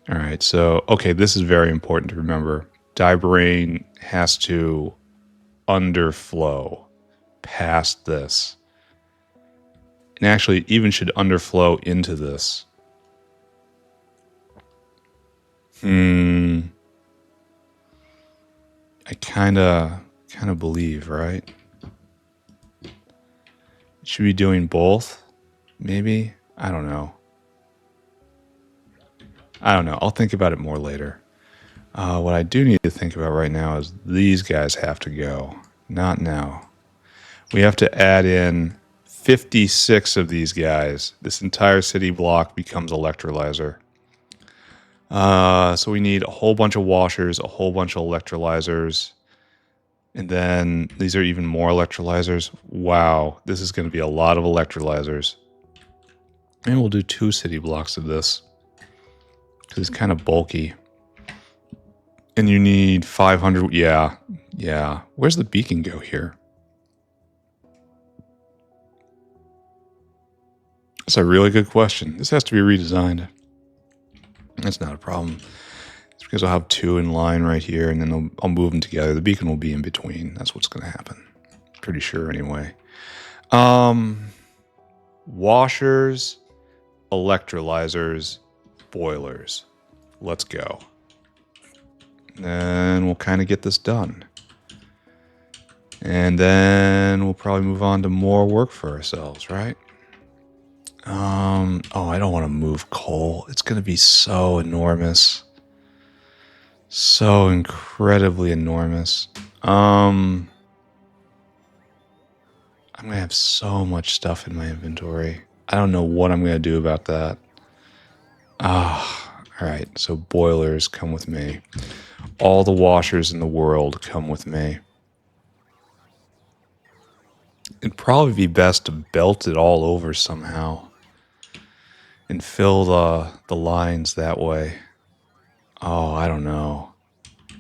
right, so, okay, this is very important to remember. Dibrain has to underflow past this. And actually, it even should underflow into this. I kind of believe, right? It should be doing both, maybe? I don't know. I'll think about it more later. What I do need to think about right now is these guys have to go. Not now. We have to add in 56 of these guys. This entire city block becomes electrolyzer. So we need a whole bunch of washers, a whole bunch of electrolyzers. And then these are even more electrolyzers. Wow, this is going to be a lot of electrolyzers. And we'll do 2 city blocks of this, because it's kind of bulky. And you need 500. Yeah. Where's the beacon go here? That's a really good question. This has to be redesigned. That's not a problem. It's because I'll have 2 in line right here, and then I'll move them together. The beacon will be in between. That's what's going to happen. Pretty sure anyway. Washers, electrolyzers, boilers. Let's go. And we'll kind of get this done. And then we'll probably move on to more work for ourselves, right? Oh, I don't want to move coal. It's going to be so enormous. So incredibly enormous. I'm going to have so much stuff in my inventory. I don't know what I'm going to do about that. All right. So boilers come with me. All the washers in the world come with me. It'd probably be best to belt it all over somehow and fill the lines that way. Oh, I don't know.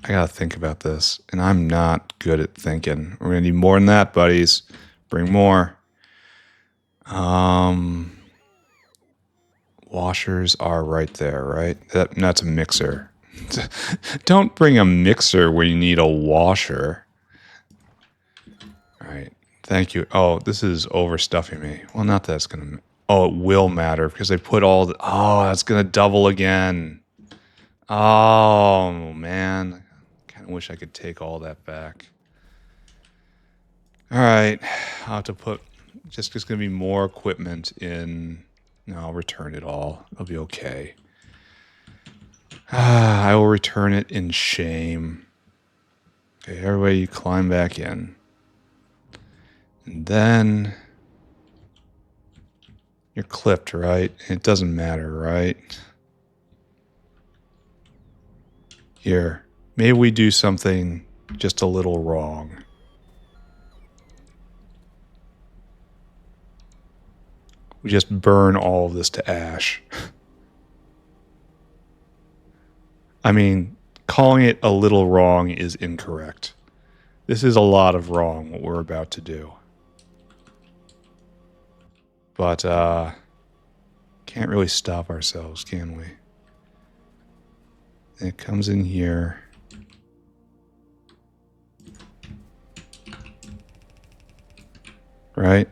I gotta think about this, and I'm not good at thinking. We're gonna need more than that, buddies. Bring more. Washers are right there, right? That's a mixer. Don't bring a mixer where you need a washer. All right. Thank you. Oh, this is overstuffing me. Well, not that it's going to... Oh, it will matter because they put all the... Oh, that's going to double again. Oh, man. Kind of wish I could take all that back. All right. I'll have to put... Just going to be more equipment in... No, I'll return it all. It'll be okay. I will return it in shame. Okay, everybody, you climb back in. And then... You're clipped, right? It doesn't matter, right? Here. Maybe we do something just a little wrong. We just burn all of this to ash. I mean, calling it a little wrong is incorrect. This is a lot of wrong, what we're about to do. But, can't really stop ourselves, can we? It comes in here. Right?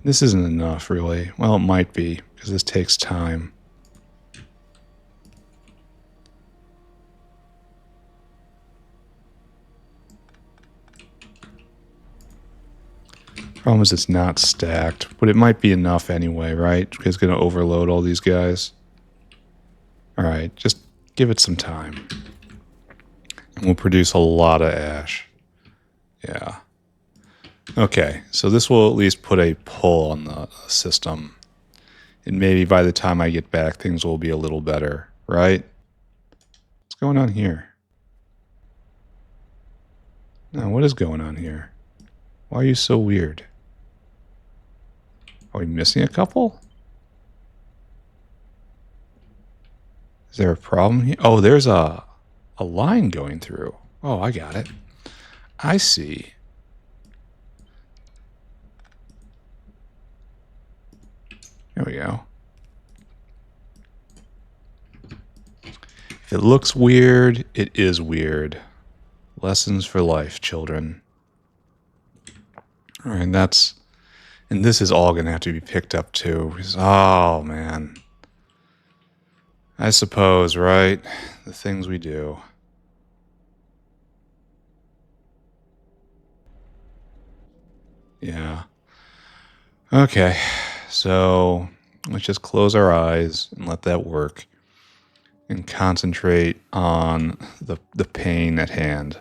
This isn't enough, really. Well, it might be, because this takes time. Problem is it's not stacked, but it might be enough anyway, right? Because it's going to overload all these guys. All right, just give it some time. And we'll produce a lot of ash. Yeah. Okay, so this will at least put a pull on the system. And maybe by the time I get back, things will be a little better, right? What's going on here? Now, what is going on here? Why are you so weird? Are we missing a couple? Is there a problem here? Oh, there's a A line going through. Oh, I got it. I see. There we go. If it looks weird, it is weird. Lessons for life, children. All right, and this is all going to have to be picked up too. Oh, man. I suppose, right? The things we do. Yeah. Okay. So let's just close our eyes and let that work and concentrate on the pain at hand.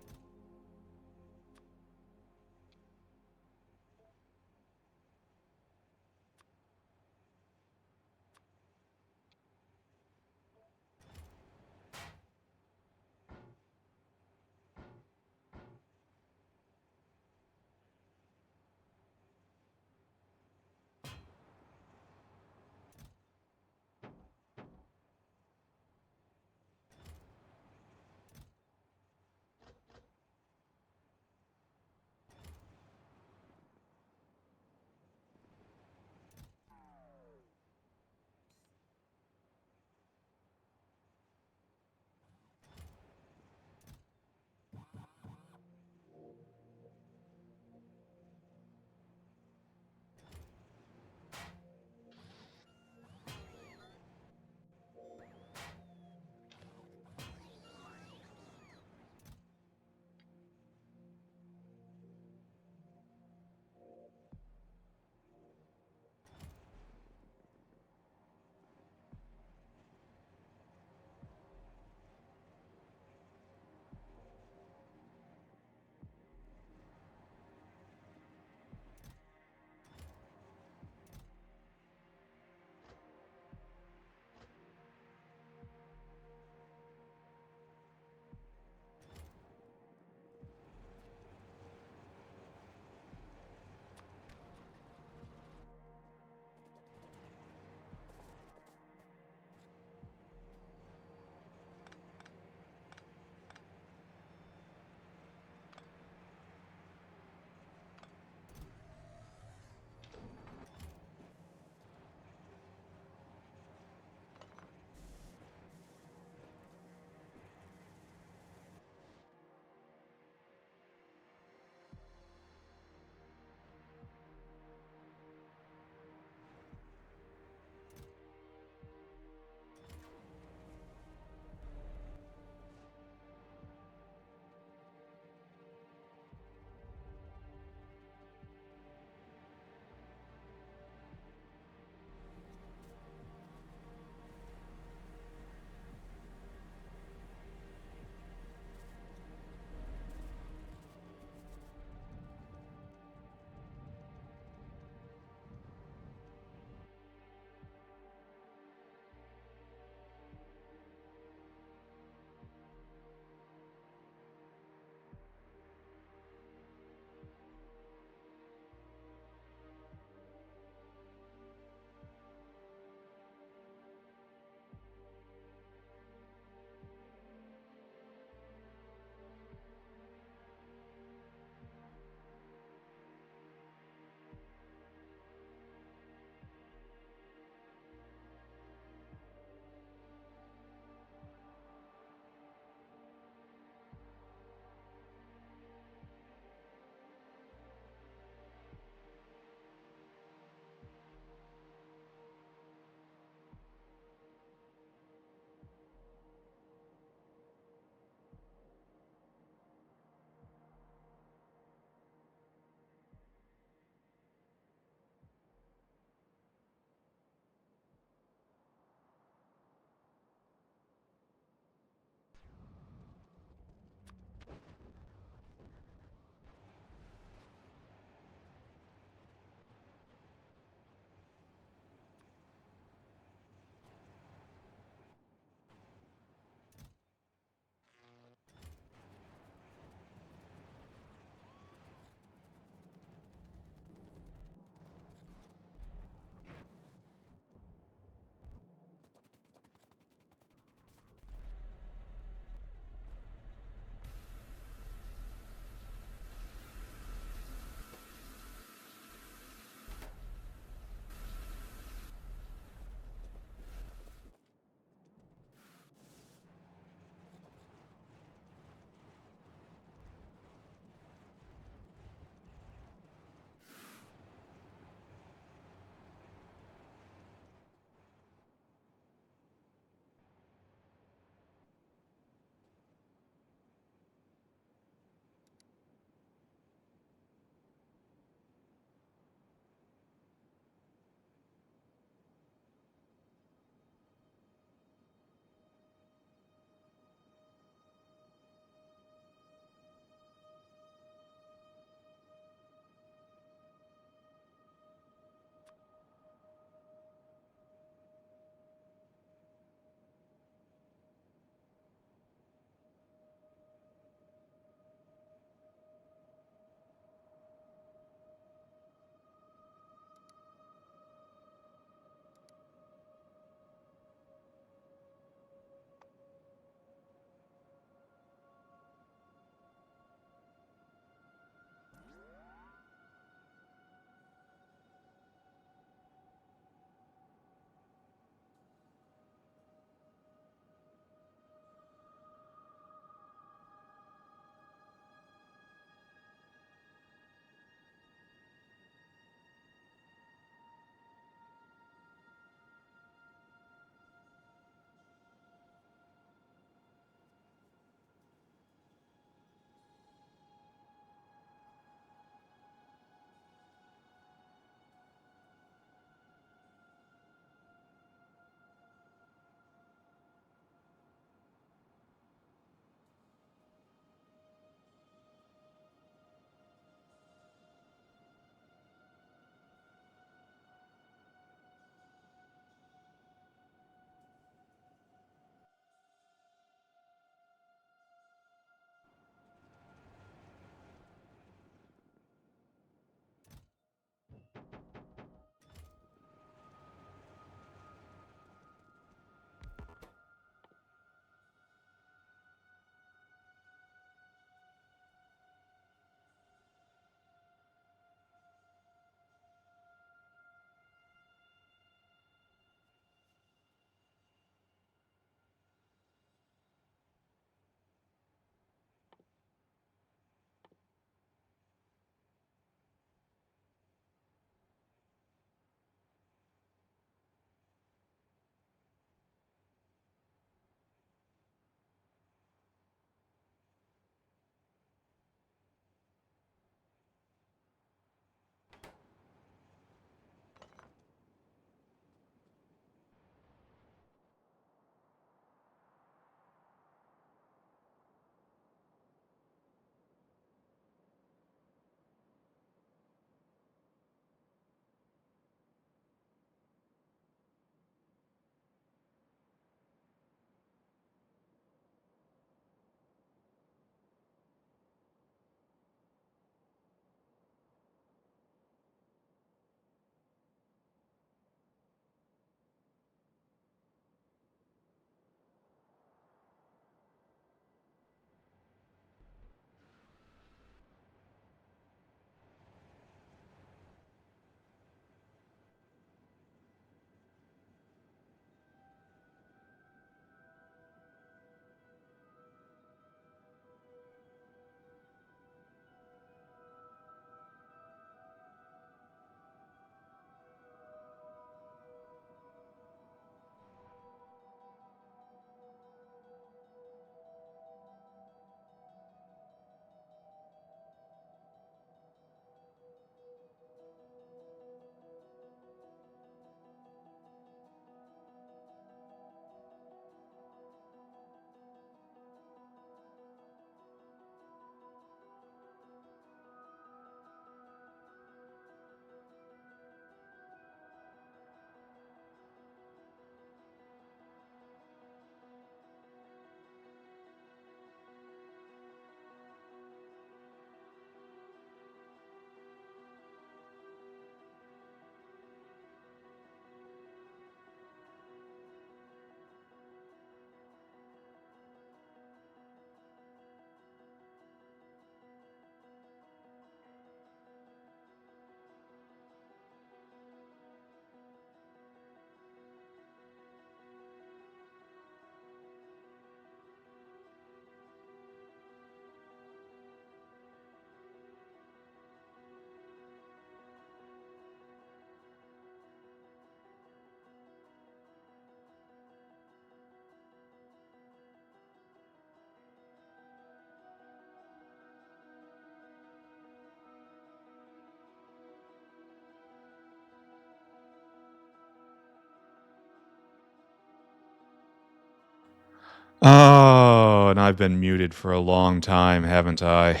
Oh, and I've been muted for a long time, haven't I?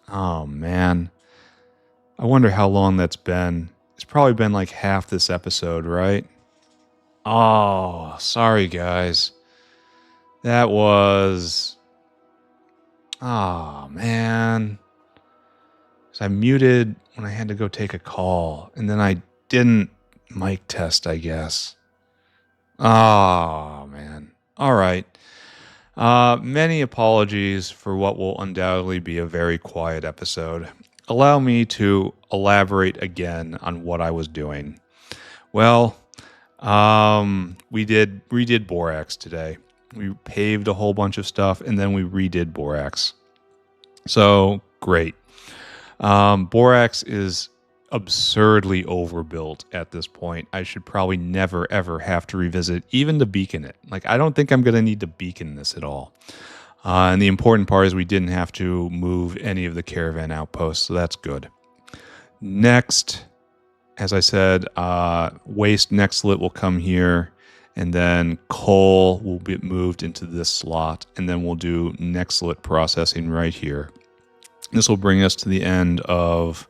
Oh, man. I wonder how long that's been. It's probably been like half this episode, right? Oh, sorry, guys. That was... Oh, man. 'Cause I muted when I had to go take a call, and then I didn't mic test, I guess. Oh, man. All right. Many apologies for what will undoubtedly be a very quiet episode. Allow me to elaborate again on what I was doing. Well, we redid Borax today. We paved a whole bunch of stuff, and then we redid Borax. So, great. Borax is absurdly overbuilt at this point. I should probably never, ever have to revisit, even to beacon it. Like, I don't think I'm going to need to beacon this at all. And the important part is we didn't have to move any of the caravan outposts, so that's good. Next, as I said, waste next lit will come here, and then coal will be moved into this slot, and then we'll do next lit processing right here. This will bring us to the end of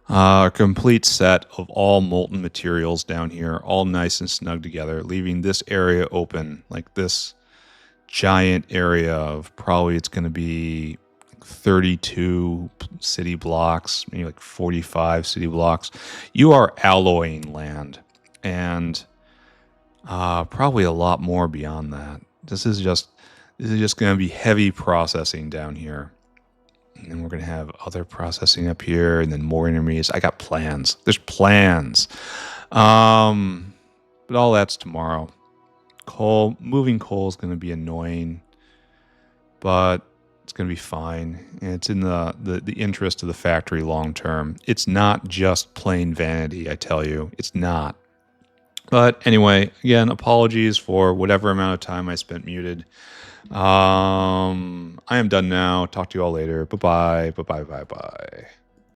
a complete set of all molten materials down here, all nice and snug together, leaving this area open, like this giant area of probably it's going to be 32 city blocks, maybe like 45 city blocks. You are alloying land, and probably a lot more beyond that. This is just going to be heavy processing down here. And then we're going to have other processing up here, and then more intermediates. I got plans. There's plans. But all that's tomorrow. Moving coal is going to be annoying, but it's going to be fine. And it's in the interest of the factory long term. It's not just plain vanity, I tell you. It's not. But anyway, again, apologies for whatever amount of time I spent muted. I am done now. Talk to you all later. Bye-bye. Bye-bye. Bye-bye.